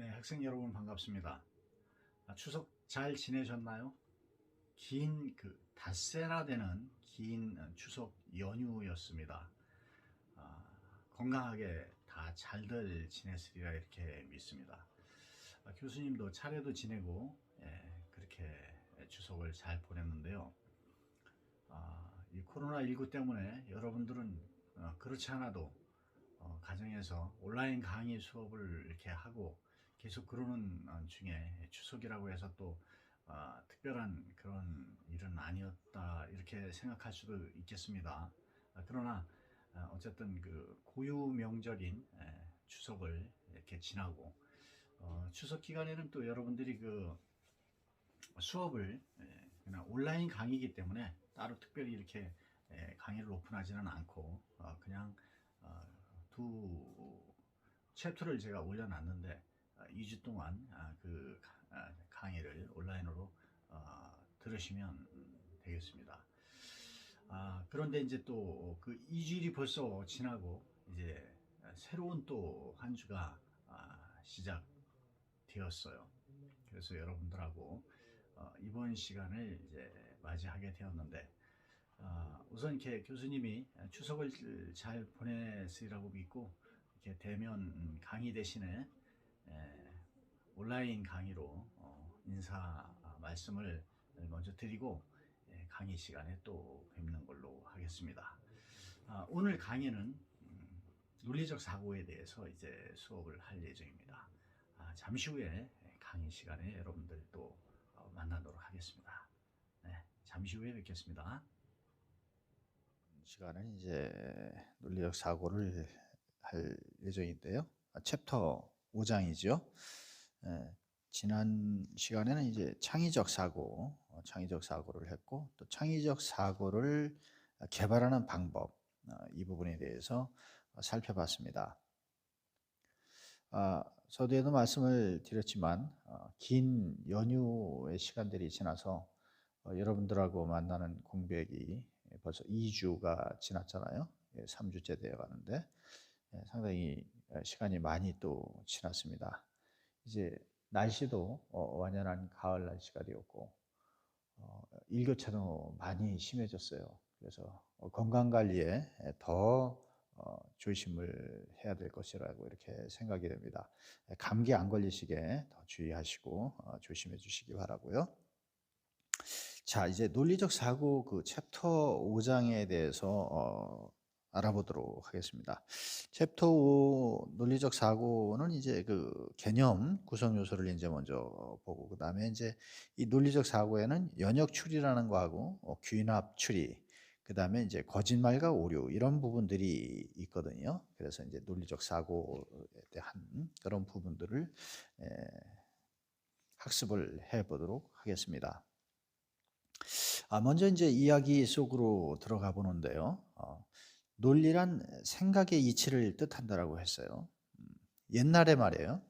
네, 학생 여러분 반갑습니다. 추석 잘 지내셨나요? 긴 닷새나 되는 긴 추석 연휴였습니다. 아, 건강하게 다 잘들 지냈으리라 이렇게 믿습니다. 교수님도 차례도 지내고 그렇게 추석을 잘 보냈는데요. 이 코로나19 때문에 여러분들은 그렇지 않아도 가정에서 온라인 강의 수업을 이렇게 하고 계속 그러는 중에 추석이라고 해서 또 특별한 그런 일은 아니었다 이렇게 생각할 수도 있겠습니다. 그러나 어쨌든 그 고유 명절인 추석을 이렇게 지나고 추석 기간에는 또 여러분들이 그 수업을 그냥 온라인 강의이기 때문에 따로 특별히 이렇게 강의를 오픈하지는 않고 그냥 어, 두 챕터를 제가 올려놨는데 2주 동안 강의를 온라인으로 들으시면 되겠습니다. 그런데 이제 또 그 2주일이 벌써 지나고 이제 새로운 또 한 주가 시작되었어요. 그래서 여러분들하고 이번 시간을 이제 맞이하게 되었는데 우선 이렇게 교수님이 추석을 잘 보내시라고 믿고 이렇게 대면 강의 대신에 온라인 강의로 인사 말씀을 먼저 드리고 강의 시간에 또 뵙는 걸로 하겠습니다. 오늘 강의는 논리적 사고에 대해서 이제 수업을 할 예정입니다. 잠시 후에 강의 시간에 여러분들 또 만나도록 하겠습니다. 네, 잠시 후에 뵙겠습니다. 시간은 이제 논리적 사고를 할 예정인데요. 챕터 5장이죠. 지난 시간에는 이제 창의적 사고를 했고 또 창의적 사고를 개발하는 방법 이 부분에 대해서 살펴봤습니다. 서두에도 말씀을 드렸지만 긴 연휴의 시간들이 지나서 여러분들하고 만나는 공백이 벌써 2주가 지났잖아요. 3주째 되어 가는데 상당히 시간이 많이 또 지났습니다. 이제 날씨도 완연한 가을 날씨가 되었고 일교차도 많이 심해졌어요. 그래서 건강 관리에 더 조심을 해야 될 것이라고 이렇게 생각이 됩니다. 감기 안 걸리시게 더 주의하시고 조심해 주시기 바라고요. 자, 이제 논리적 사고 그 챕터 5장에 대해서 알아보도록 하겠습니다. 챕터 5 논리적 사고는 이제 그 개념 구성 요소를 이제 먼저 보고 그다음에 이제 이 논리적 사고에는 연역 추리라는 거하고 귀납 추리 그다음에 이제 거짓말과 오류 이런 부분들이 있거든요. 그래서 이제 논리적 사고에 대한 그런 부분들을 학습을 해 보도록 하겠습니다. 먼저 이제 이야기 속으로 들어가 보는데요. 논리란 생각의 이치를 뜻한다라고 했어요. 옛날에 말이에요.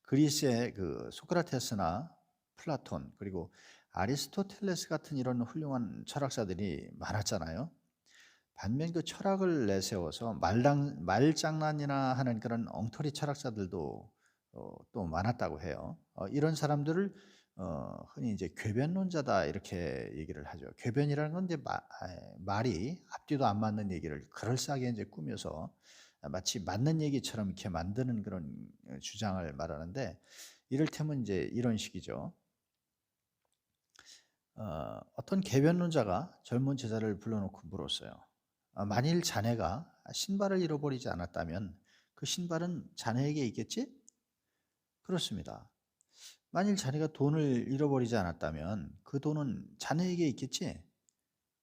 그리스의 그 소크라테스나 플라톤 그리고 아리스토텔레스 같은 이런 훌륭한 철학자들이 많았잖아요. 반면 그 철학을 내세워서 말장난이나 하는 그런 엉터리 철학자들도 또 많았다고 해요. 이런 사람들을 흔히 이제 궤변론자다 이렇게 얘기를 하죠. 궤변이라는 건 이제 말이 앞뒤도 안 맞는 얘기를 그럴싸하게 이제 꾸며서 마치 맞는 얘기처럼 이렇게 만드는 그런 주장을 말하는데 이를테면 이제 이런 식이죠. 어떤 궤변론자가 젊은 제자를 불러놓고 물었어요. 만일 자네가 신발을 잃어버리지 않았다면 그 신발은 자네에게 있겠지? 그렇습니다. 만일 자네가 돈을 잃어버리지 않았다면 그 돈은 자네에게 있겠지?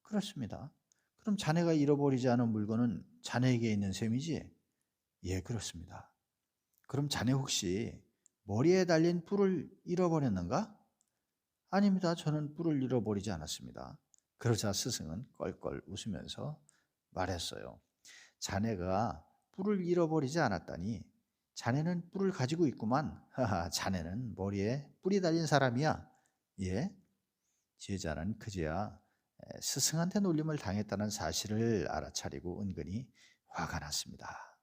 그렇습니다. 그럼 자네가 잃어버리지 않은 물건은 자네에게 있는 셈이지? 예, 그렇습니다. 그럼 자네 혹시 머리에 달린 뿔을 잃어버렸는가? 아닙니다. 저는 뿔을 잃어버리지 않았습니다. 그러자 스승은 껄껄 웃으면서 말했어요. 자네가 뿔을 잃어버리지 않았다니 자네는 뿔을 가지고 있구만. 하하, 자네는 머리에 뿔이 달린 사람이야. 예? 제자는 그제야 스승한테 놀림을 당했다는 사실을 알아차리고 은근히 화가 났습니다.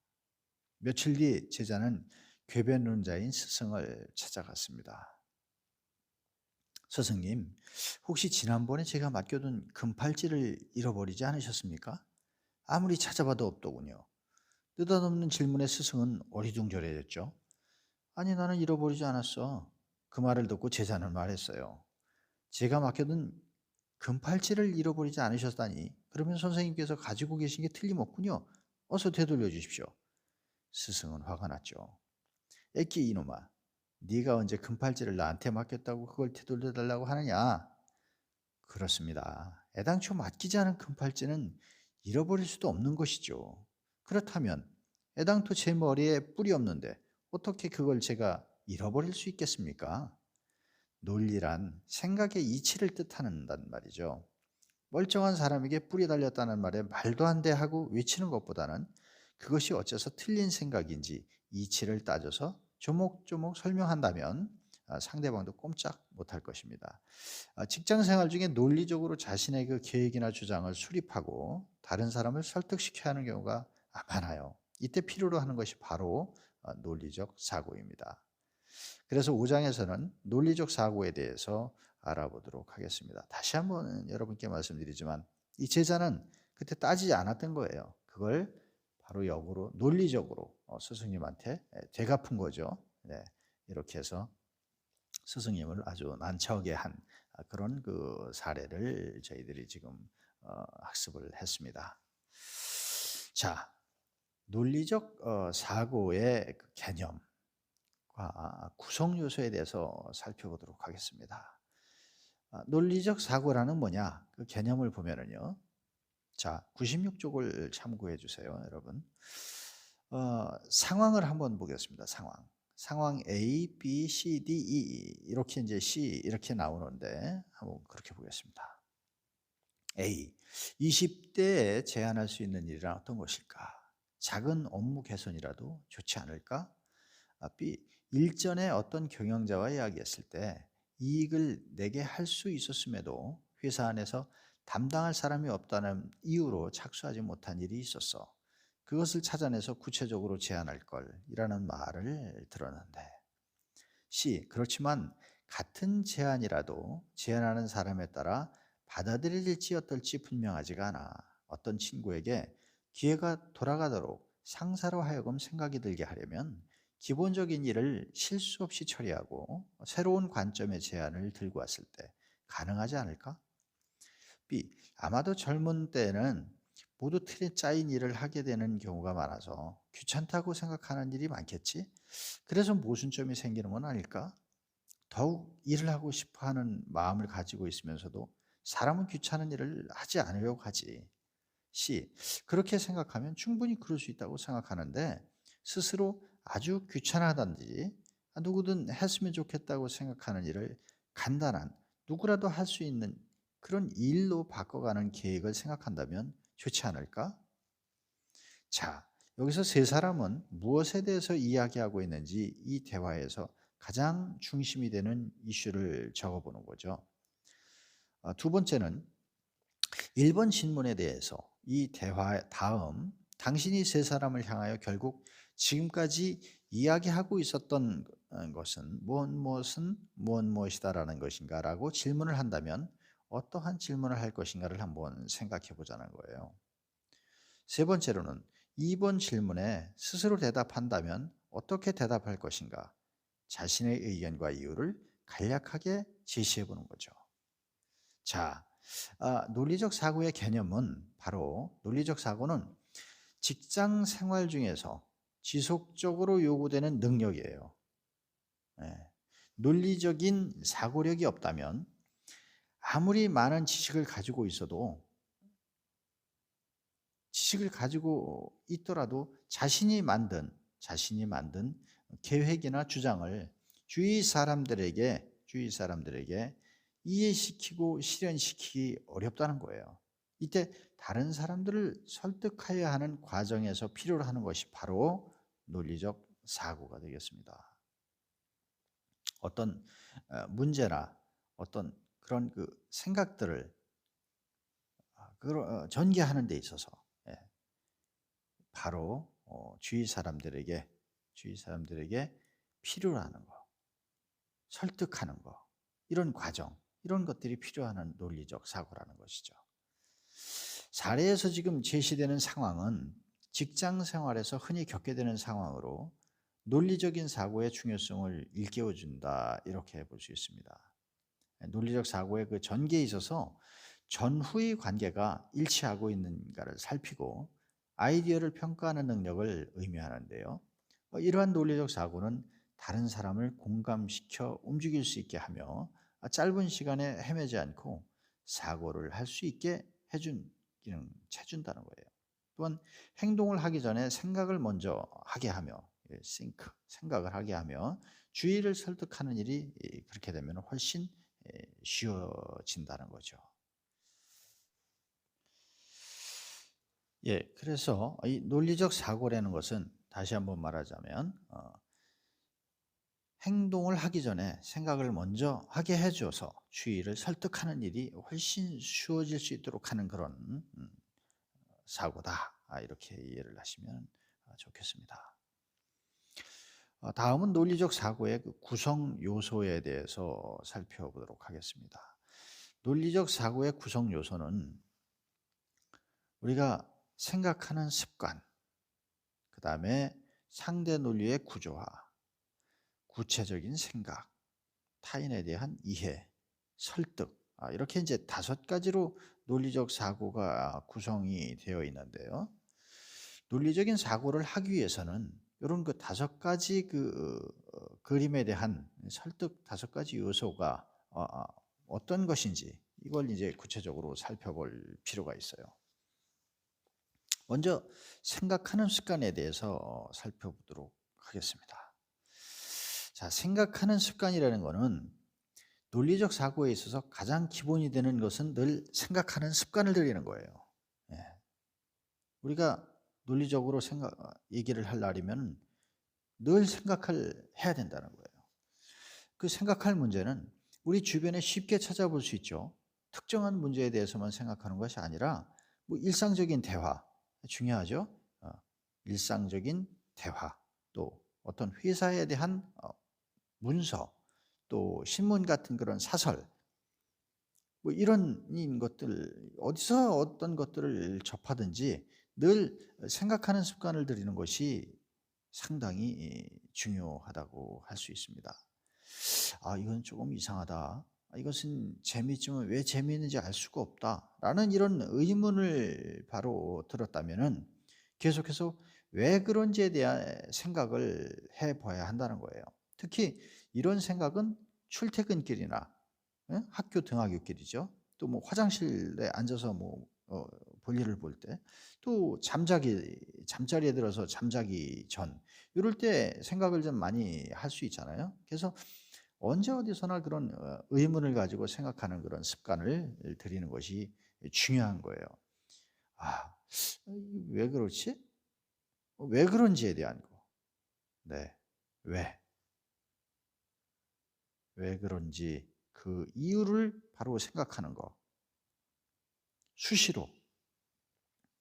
며칠 뒤 제자는 궤변론자인 스승을 찾아갔습니다. 스승님, 혹시 지난번에 제가 맡겨둔 금팔찌를 잃어버리지 않으셨습니까? 아무리 찾아봐도 없더군요. 느닷없는 질문에 스승은 어리둥절해졌죠. 아니, 나는 잃어버리지 않았어. 그 말을 듣고 제자는 말했어요. 제가 맡겨둔 금팔찌를 잃어버리지 않으셨다니, 그러면 선생님께서 가지고 계신 게 틀림없군요. 어서 되돌려 주십시오. 스승은 화가 났죠. 애끼 이놈아, 네가 언제 금팔찌를 나한테 맡겼다고 그걸 되돌려달라고 하느냐? 그렇습니다. 애당초 맡기지 않은 금팔찌는 잃어버릴 수도 없는 것이죠. 그렇다면 애당초 제 머리에 뿔이 없는데 어떻게 그걸 제가 잃어버릴 수 있겠습니까? 논리란 생각의 이치를 뜻한단 말이죠. 멀쩡한 사람에게 뿔이 달렸다는 말에 말도 안 돼 하고 외치는 것보다는 그것이 어째서 틀린 생각인지 이치를 따져서 조목조목 설명한다면 상대방도 꼼짝 못할 것입니다. 직장 생활 중에 논리적으로 자신의 그 계획이나 주장을 수립하고 다른 사람을 설득시켜야 하는 경우가 많아요. 이때 필요로 하는 것이 바로 논리적 사고입니다. 그래서 5장에서는 논리적 사고에 대해서 알아보도록 하겠습니다. 다시 한번 여러분께 말씀드리지만 이 제자는 그때 따지지 않았던 거예요. 그걸 바로 역으로 논리적으로 스승님한테 되갚은 거죠. 네, 이렇게 해서 스승님을 아주 난처하게 한 그런 그 사례를 저희들이 지금 학습을 했습니다. 자, 논리적 사고의 그 개념과 구성 요소에 대해서 살펴보도록 하겠습니다. 논리적 사고라는 뭐냐? 그 개념을 보면은요. 자, 96쪽을 참고해 주세요, 여러분. 상황을 한번 보겠습니다. 상황 A, B, C, D, E 이렇게 이제 C 이렇게 나오는데 한번 그렇게 보겠습니다. A, 20대에 제안할 수 있는 일이란 어떤 것일까? 작은 업무 개선이라도 좋지 않을까? B, 일전에 어떤 경영자와 이야기했을 때 이익을 내게 할 수 있었음에도 회사 안에서 담당할 사람이 없다는 이유로 착수하지 못한 일이 있었어. 그것을 찾아내서 구체적으로 제안할 걸이라는 말을 들었는데. C, 그렇지만 같은 제안이라도 제안하는 사람에 따라 받아들일지 어떨지 분명하지가 않아. 어떤 친구에게 기회가 돌아가도록 상사로 하여금 생각이 들게 하려면 기본적인 일을 실수 없이 처리하고 새로운 관점의 제안을 들고 왔을 때 가능하지 않을까? B, 아마도 젊은 때는 모두 틀에 짜인 일을 하게 되는 경우가 많아서 귀찮다고 생각하는 일이 많겠지? 그래서 모순점이 생기는 건 아닐까? 더욱 일을 하고 싶어 하는 마음을 가지고 있으면서도 사람은 귀찮은 일을 하지 않으려고 하지. C, 그렇게 생각하면 충분히 그럴 수 있다고 생각하는데 스스로 아주 귀찮아하든지 누구든 했으면 좋겠다고 생각하는 일을 간단한 누구라도 할 수 있는 그런 일로 바꿔가는 계획을 생각한다면 좋지 않을까? 자, 여기서 세 사람은 무엇에 대해서 이야기하고 있는지 이 대화에서 가장 중심이 되는 이슈를 적어보는 거죠. 두 번째는 1번 질문에 대해서 이 대화 다음 당신이 세 사람을 향하여 결국 지금까지 이야기하고 있었던 것은 무엇이다라는 것인가라고 질문을 한다면 어떠한 질문을 할 것인가를 한번 생각해 보자는 거예요. 세 번째로는 2번 질문에 스스로 대답한다면 어떻게 대답할 것인가? 자신의 의견과 이유를 간략하게 제시해 보는 거죠. 자, 논리적 사고의 개념은 바로 논리적 사고는 직장 생활 중에서 지속적으로 요구되는 능력이에요. 네. 논리적인 사고력이 없다면 아무리 많은 지식을 가지고 있더라도 자신이 만든 계획이나 주장을 주위 사람들에게 이해시키고 실현시키기 어렵다는 거예요. 이때 다른 사람들을 설득하여야 하는 과정에서 필요로 하는 것이 바로 논리적 사고가 되겠습니다. 어떤 문제나 어떤 그런 그 생각들을 전개하는 데 있어서 바로 주위 사람들에게 주위 사람들에게 필요로 하는 거, 설득하는 거, 이런 과정, 이런 것들이 필요한 논리적 사고라는 것이죠. 사례에서 지금 제시되는 상황은 직장 생활에서 흔히 겪게 되는 상황으로 논리적인 사고의 중요성을 일깨워준다, 이렇게 볼 수 있습니다. 논리적 사고의 그 전개에 있어서 전후의 관계가 일치하고 있는가를 살피고 아이디어를 평가하는 능력을 의미하는데요. 이러한 논리적 사고는 다른 사람을 공감시켜 움직일 수 있게 하며 짧은 시간에 헤매지 않고 사고를 할 수 있게 해준다는 거예요. 또한 행동을 하기 전에 생각을 먼저 하게 하며, think, 생각을 하게 하며 주의를 설득하는 일이 그렇게 되면 훨씬 쉬워진다는 거죠. 그래서 이 논리적 사고라는 것은 다시 한번 말하자면 행동을 하기 전에 생각을 먼저 하게 해줘서 주의를 설득하는 일이 훨씬 쉬워질 수 있도록 하는 그런 사고다. 이렇게 이해를 하시면 좋겠습니다. 다음은 논리적 사고의 그 구성 요소에 대해서 살펴보도록 하겠습니다. 논리적 사고의 구성 요소는 우리가 생각하는 습관, 그 다음에 상대 논리의 구조화, 구체적인 생각, 타인에 대한 이해, 설득, 이렇게 이제 5가지로 논리적 사고가 구성이 되어 있는데요. 논리적인 사고를 하기 위해서는 이런 그 5가지 그림에 대한 설득 5가지 요소가 어떤 것인지 이걸 이제 구체적으로 살펴볼 필요가 있어요. 먼저 생각하는 습관에 대해서 살펴보도록 하겠습니다. 자, 생각하는 습관이라는 것은 논리적 사고에 있어서 가장 기본이 되는 것은 늘 생각하는 습관을 들이는 거예요. 우리가 논리적으로 얘기를 할 날이면 늘 해야 된다는 거예요. 그 생각할 문제는 우리 주변에 쉽게 찾아볼 수 있죠. 특정한 문제에 대해서만 생각하는 것이 아니라 일상적인 대화, 중요하죠. 일상적인 대화, 또 어떤 회사에 대한 문서, 또 신문 같은 그런 사설, 이런 것들, 어디서 어떤 것들을 접하든지 늘 생각하는 습관을 들이는 것이 상당히 중요하다고 할 수 있습니다. 이건 조금 이상하다. 이것은 재미있지만 왜 재미있는지 알 수가 없다. 라는 이런 의문을 바로 들었다면 계속해서 왜 그런지에 대한 생각을 해봐야 한다는 거예요. 특히 이런 생각은 출퇴근길이나 학교 등하굣길이죠. 또 화장실에 앉아서 볼일을 볼 때, 또 잠자리에 들어서 잠자기 전, 이럴 때 생각을 좀 많이 할 수 있잖아요. 그래서 언제 어디서나 그런 의문을 가지고 생각하는 그런 습관을 들이는 것이 중요한 거예요. 왜 그렇지? 왜 그런지에 대한 거. 왜 그런지 그 이유를 바로 생각하는 거. 수시로.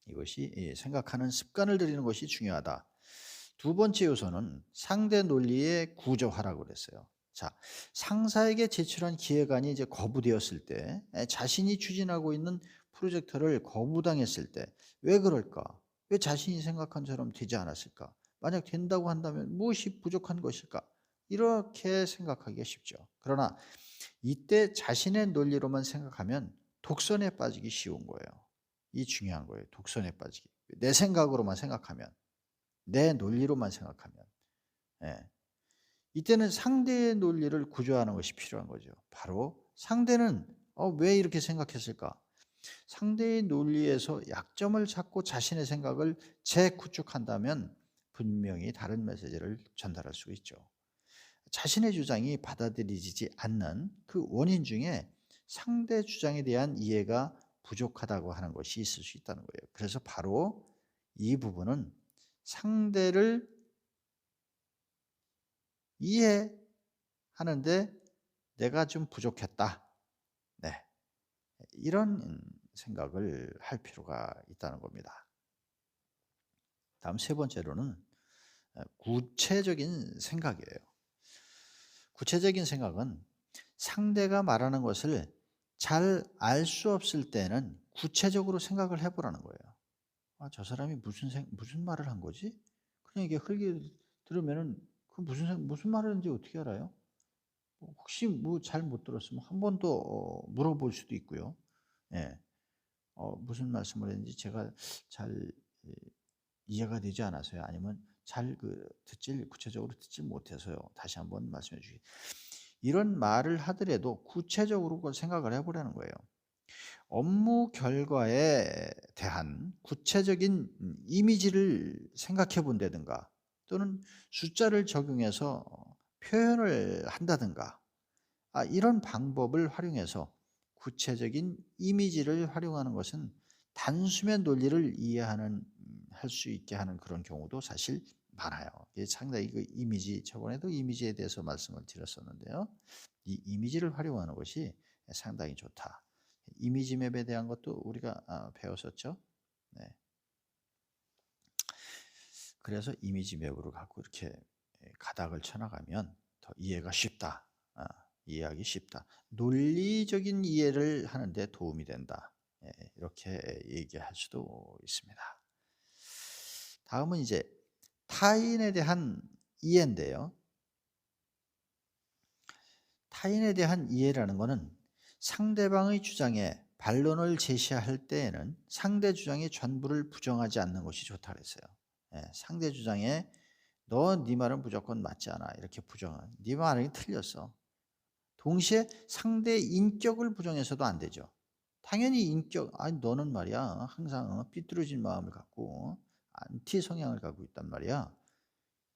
이것이 생각하는 습관을 들이는 것이 중요하다. 2번째 요소는 상대 논리의 구조화라고 그랬어요. 자, 상사에게 제출한 기획안이 이제 거부되었을 때, 자신이 추진하고 있는 프로젝트를 거부당했을 때 왜 그럴까? 왜 자신이 생각한 처럼 되지 않았을까? 만약 된다고 한다면 무엇이 부족한 것일까? 이렇게 생각하기가 쉽죠. 그러나 이때 자신의 논리로만 생각하면 독선에 빠지기 쉬운 거예요. 이 중요한 거예요. 독선에 빠지기. 내 생각으로만 생각하면, 내 논리로만 생각하면. 이때는 상대의 논리를 구조하는 것이 필요한 거죠. 바로 상대는 왜 이렇게 생각했을까? 상대의 논리에서 약점을 찾고 자신의 생각을 재구축한다면 분명히 다른 메시지를 전달할 수 있죠. 자신의 주장이 받아들이지 않는 그 원인 중에 상대 주장에 대한 이해가 부족하다고 하는 것이 있을 수 있다는 거예요. 그래서 바로 이 부분은 상대를 이해하는데 내가 좀 부족했다. 이런 생각을 할 필요가 있다는 겁니다. 다음 3번째로는 구체적인 생각이에요. 구체적인 생각은 상대가 말하는 것을 잘 알 수 없을 때는 구체적으로 생각을 해 보라는 거예요. '아 저 사람이 무슨 말을 한 거지?' 그냥 이게 흘게 들으면은 그 무슨 말을 했는지 어떻게 알아요? 혹시 뭐 잘 못 들었으면 한 번 더 물어볼 수도 있고요. 예. 무슨 말씀을 했는지 제가 잘 예 이해가 되지 않아서요. 아니면 잘 구체적으로 듣지 못해서요. 다시 한번 말씀해 주시 이런 말을 하더라도 구체적으로 그걸 생각을 해 보라는 거예요. 업무 결과에 대한 구체적인 이미지를 생각해 본다든가 또는 숫자를 적용해서 표현을 한다든가 이런 방법을 활용해서 구체적인 이미지를 활용하는 것은 단숨에 논리를 이해하는 할 수 있게 하는 그런 경우도 사실 많아요. 이게 상당히 그 이미지 저번에도 이미지에 대해서 말씀을 드렸었는데요. 이 이미지를 활용하는 것이 상당히 좋다. 이미지 맵에 대한 것도 우리가 배웠었죠. 네. 그래서 이미지 맵으로 갖고 이렇게 가닥을 쳐나가면 더 이해가 쉽다. 이해하기 쉽다. 논리적인 이해를 하는데 도움이 된다. 이렇게 얘기할 수도 있습니다. 다음은 이제 타인에 대한 이해인데요. 타인에 대한 이해라는 것은 상대방의 주장에 반론을 제시할 때에는 상대 주장의 전부를 부정하지 않는 것이 좋다 그랬어요. 상대 주장에 너 네 말은 무조건 맞지 않아 이렇게 부정한 네 말이 틀렸어. 동시에 상대의 인격을 부정해서도 안 되죠. 당연히 아니 너는 말이야 항상 삐뚤어진 마음을 갖고 안티 성향을 갖고 있단 말이야.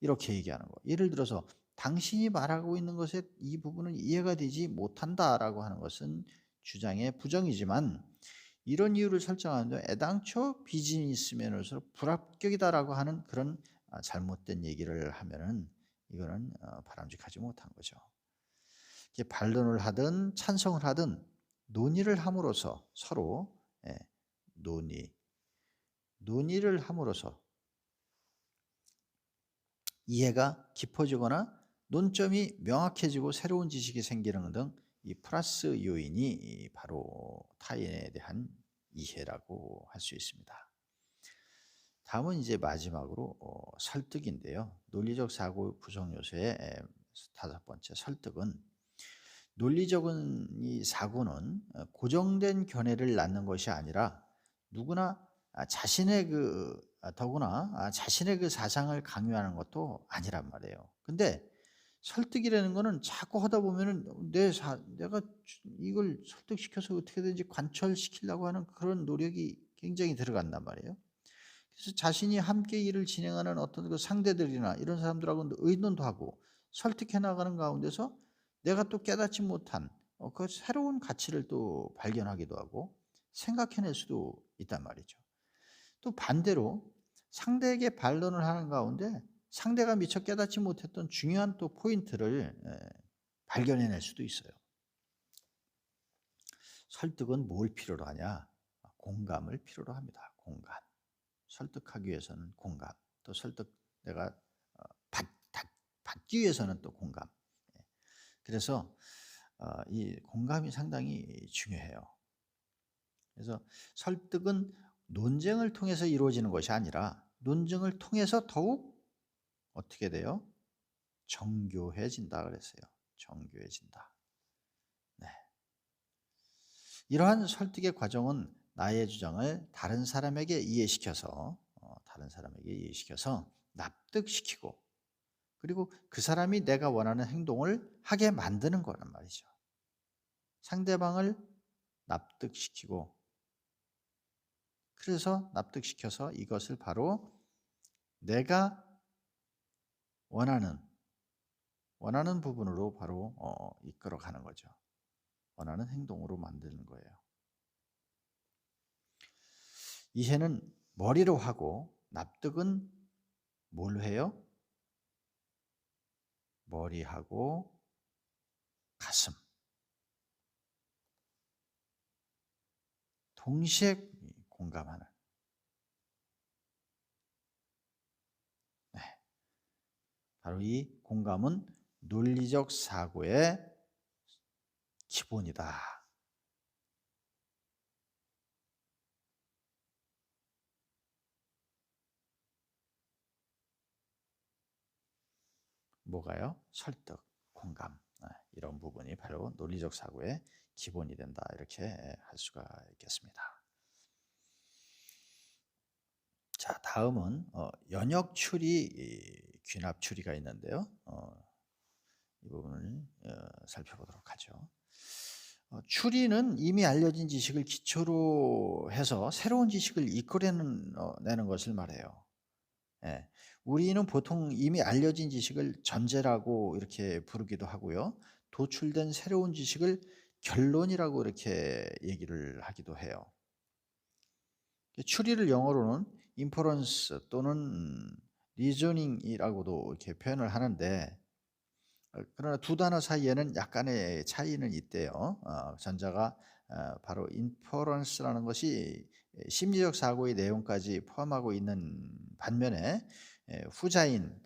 이렇게 얘기하는 거. 예를 들어서 당신이 말하고 있는 것에 이 부분은 이해가 되지 못한다라고 하는 것은 주장의 부정이지만 이런 이유를 설정하는데 애당초 비즈니스맨으로서 불합격이다라고 하는 그런 잘못된 얘기를 하면은 이거는 바람직하지 못한 거죠. 이게 반론을 하든 찬성을 하든 논의를 함으로써 서로 논의를 함으로써 이해가 깊어지거나 논점이 명확해지고 새로운 지식이 생기는 등 이 플러스 요인이 바로 타인에 대한 이해라고 할 수 있습니다. 다음은 이제 마지막으로 설득인데요. 논리적 사고 구성 요소의 다섯 번째 설득은 논리적인 이 사고는 고정된 견해를 낳는 것이 아니라 누구나 더구나 자신의 그 사상을 강요하는 것도 아니란 말이에요. 근데 설득이라는 거는 자꾸 하다 보면은 내가 이걸 설득시켜서 어떻게든지 관철시키려고 하는 그런 노력이 굉장히 들어간단 말이에요. 그래서 자신이 함께 일을 진행하는 어떤 그 상대들이나 이런 사람들하고 의논도 하고 설득해 나가는 가운데서 내가 또 깨닫지 못한 그 새로운 가치를 또 발견하기도 하고 생각해낼 수도 있단 말이죠. 또 반대로 상대에게 반론을 하는 가운데 상대가 미처 깨닫지 못했던 중요한 또 포인트를 발견해낼 수도 있어요. 설득은 뭘 필요로 하냐? 공감을 필요로 합니다. 공감. 설득하기 위해서는 공감. 또 내가 어, 받, 받기 위해서는 또 공감. 그래서 이 공감이 상당히 중요해요. 그래서 설득은 논쟁을 통해서 이루어지는 것이 아니라 논쟁을 통해서 더욱 어떻게 돼요? 정교해진다 그랬어요. 정교해진다. 네. 이러한 설득의 과정은 나의 주장을 다른 사람에게 이해시켜서 납득시키고 그리고 그 사람이 내가 원하는 행동을 하게 만드는 거란 말이죠. 상대방을 납득시키고 그래서 납득시켜서 이것을 바로 내가 원하는 부분으로 바로 이끌어가는 거죠. 원하는 행동으로 만드는 거예요. 이해는 머리로 하고 납득은 뭘로 해요? 머리하고 가슴. 동시에 공감하는. 네. 바로 이 공감은 논리적 사고의 기본이다. 뭐가요? 설득, 공감. 이런 부분이 바로 논리적 사고의 기본이 된다. 이렇게 할 수가 있겠습니다. 자, 다음은 연역 추리, 귀납 추리가 있는데요. 이 부분을 살펴보도록 하죠. 추리는 이미 알려진 지식을 기초로 해서 새로운 지식을 이끌어내는 것을 말해요. 예. 우리는 보통 이미 알려진 지식을 전제라고 이렇게 부르기도 하고요. 도출된 새로운 지식을 결론이라고 이렇게 얘기를 하기도 해요. 추리를 영어로는 inference 또는 reasoning이라고도 이렇게 표현을 하는데, 그러나 두 단어 사이에는 약간의 차이는 있대요. 전자가 바로 inference라는 것이 심리적 사고의 내용까지 포함하고 있는 반면에 후자인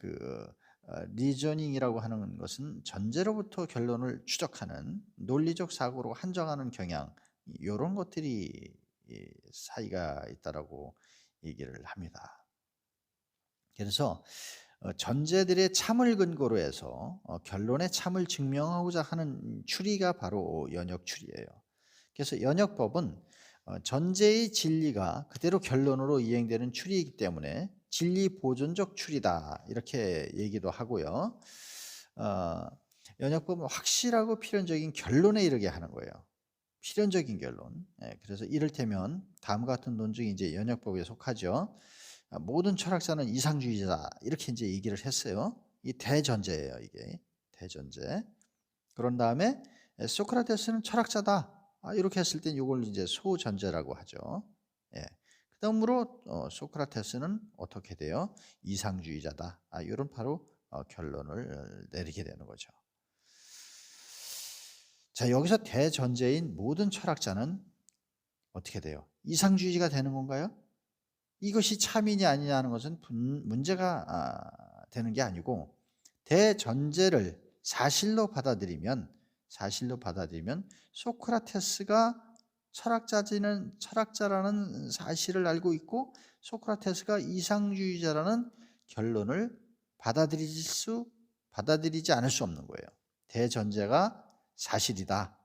reasoning이라고 하는 것은 전제로부터 결론을 추적하는 논리적 사고로 한정하는 경향, 이런 것들이 사이가 있다라고 얘기를 합니다. 그래서 전제들의 참을 근거로 해서 결론의 참을 증명하고자 하는 추리가 바로 연역 추리예요. 그래서 연역법은 전제의 진리가 그대로 결론으로 이행되는 추리이기 때문에 진리 보존적 추리다, 이렇게 얘기도 하고요. 연역법은 확실하고 필연적인 결론에 이르게 하는 거예요. 필연적인 결론. 그래서 이를테면 다음과 같은 논증이 이제 연역법에 속하죠. 모든 철학자는 이상주의자다, 이렇게 이제 얘기를 했어요. 이 대전제예요, 이게 대전제. 그런 다음에 소크라테스는 철학자다, 이렇게 했을 땐 이걸 이제 소전제라고 하죠. 예. 그다음으로 소크라테스는 어떻게 돼요? 이상주의자다. 이런 바로 결론을 내리게 되는 거죠. 자, 여기서 대전제인 모든 철학자는 어떻게 돼요? 이상주의가 되는 건가요? 이것이 참이냐 아니냐는 것은 문제가 되는 게 아니고, 대전제를 사실로 받아들이면 소크라테스가 철학자라는 사실을 알고 있고 소크라테스가 이상주의자라는 결론을 받아들이지 않을 수 없는 거예요. 대전제가 사실이다,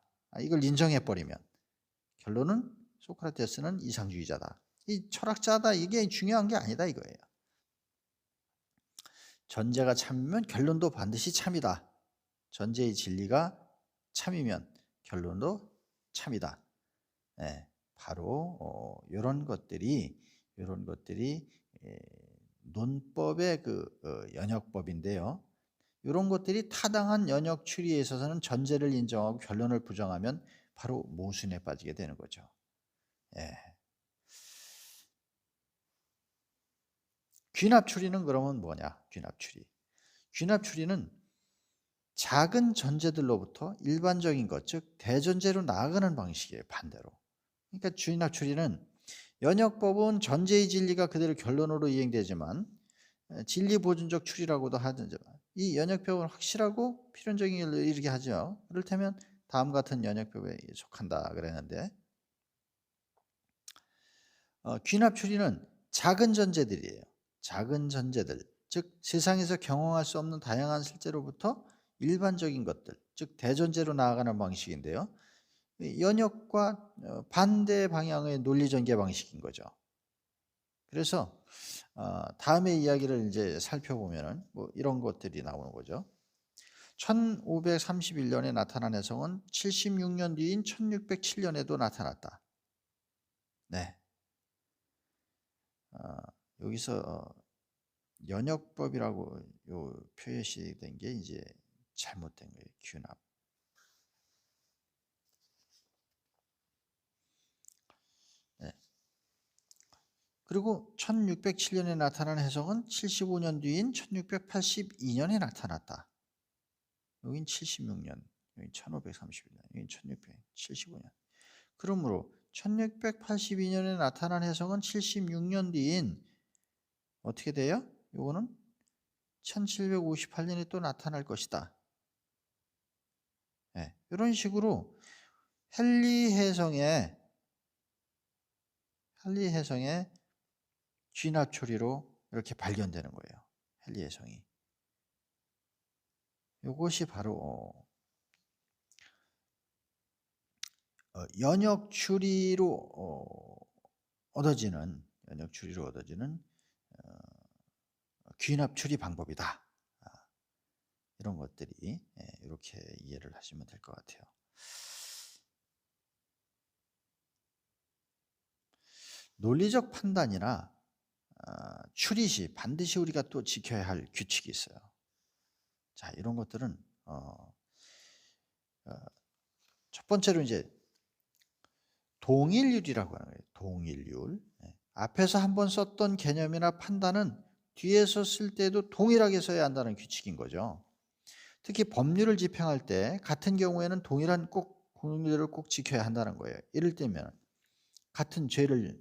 이걸 인정해 버리면 결론은 소크라테스는 이상주의자다, 이 철학자다, 이게 중요한 게 아니다 이거예요. 전제가 참이면 결론도 반드시 참이다. 전제의 진리가 참이면 결론도 참이다. 네, 바로 이런 것들이 논법의 연역법인데요. 이런 것들이 타당한 연역 추리에 있어서는 전제를 인정하고 결론을 부정하면 바로 모순에 빠지게 되는 거죠. 예. 귀납 추리는 그러면 뭐냐? 귀납 추리는 작은 전제들로부터 일반적인 것, 즉 대전제로 나아가는 방식이에요. 반대로. 그러니까 귀납 추리는 연역법은 전제의 진리가 그대로 결론으로 이행되지만 진리 보존적 추리라고도 하지만, 이 연역법은 확실하고 필연적인 일을 이르게 하죠. 그렇다면 다음 같은 연역법에 속한다 그랬는데, 귀납 추리는 작은 전제들이에요. 작은 전제들, 즉 세상에서 경험할 수 없는 다양한 실제로부터 일반적인 것들, 즉 대전제로 나아가는 방식인데요. 연역과 반대 방향의 논리 전개 방식인 거죠. 그래서 다음의 이야기를 이제 살펴보면은 뭐 이런 것들이 나오는 거죠. 1531년에 나타난 해성은 76년 뒤인 1607년에도 나타났다. 네. 여기서 연역법이라고 요 표시된 게 이제 잘못된 거예요. 귀납. 네. 그리고 1607년에 나타난 해석은 75년 뒤인 1682년에 나타났다. 여긴 76년, 여긴 1531년, 여긴 1675년. 그러므로 1682년에 나타난 해석은 76년 뒤인 어떻게 돼요? 요거는 1758년에 또 나타날 것이다. 예, 이런 식으로 헨리 해성의 쥐납 초리로 이렇게 발견되는 거예요. 헨리 해성이. 이것이 바로 연역 추리로 얻어지는 귀납 추리 방법이다. 이런 것들이 이렇게 이해를 하시면 될 것 같아요. 논리적 판단이나 추리 시 반드시 우리가 또 지켜야 할 규칙이 있어요. 자, 이런 것들은 첫 번째로 이제 동일률이라고 하는 거예요. 동일률. 앞에서 한번 썼던 개념이나 판단은 뒤에서 쓸 때도 동일하게 써야 한다는 규칙인 거죠. 특히 법률을 집행할 때 같은 경우에는 동일한 공률을 꼭 지켜야 한다는 거예요. 예를 들면 같은 죄를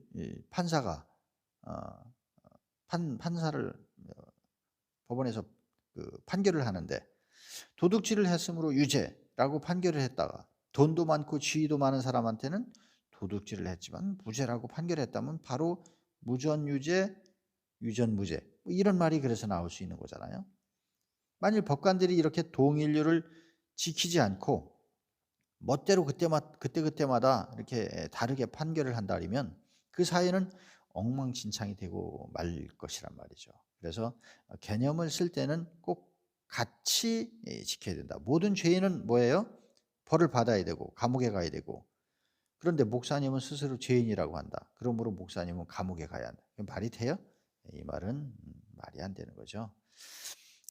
판사가 판사를 법원에서 판결을 하는데 도둑질을 했으므로 유죄라고 판결을 했다가 돈도 많고 지위도 많은 사람한테는 도둑질을 했지만 무죄라고 판결했다면 바로 무전유죄, 유전무죄 이런 말이 그래서 나올 수 있는 거잖아요. 만일 법관들이 이렇게 동일률을 지키지 않고 멋대로 그때마다 이렇게 다르게 판결을 한다면 그 사회는 엉망진창이 되고 말 것이란 말이죠. 그래서 개념을 쓸 때는 꼭 같이 지켜야 된다. 모든 죄인은 뭐예요? 벌을 받아야 되고 감옥에 가야 되고, 그런데 목사님은 스스로 죄인이라고 한다. 그러므로 목사님은 감옥에 가야 한다. 말이 돼요? 이 말은 말이 안 되는 거죠.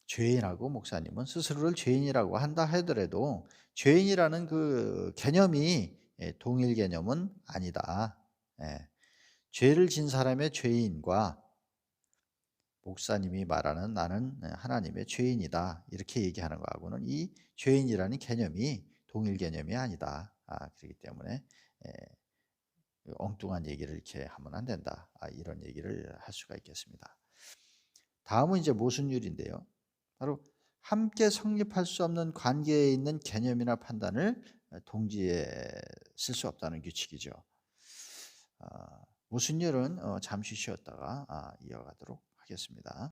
죄인하고 목사님은 스스로를 죄인이라고 한다 하더라도 죄인이라는 그 개념이 동일 개념은 아니다. 죄를 진 사람의 죄인과 목사님이 말하는 나는 하나님의 죄인이다 이렇게 얘기하는 거하고는 이 죄인이라는 개념이 동일 개념이 아니다. 그렇기 때문에 엉뚱한 얘기를 이렇게 하면 안 된다. 이런 얘기를 할 수가 있겠습니다. 다음은 이제 모순율인데요. 바로 함께 성립할 수 없는 관계에 있는 개념이나 판단을 동지에 쓸 수 없다는 규칙이죠. 모순율은 잠시 쉬었다가 이어가도록 하겠습니다.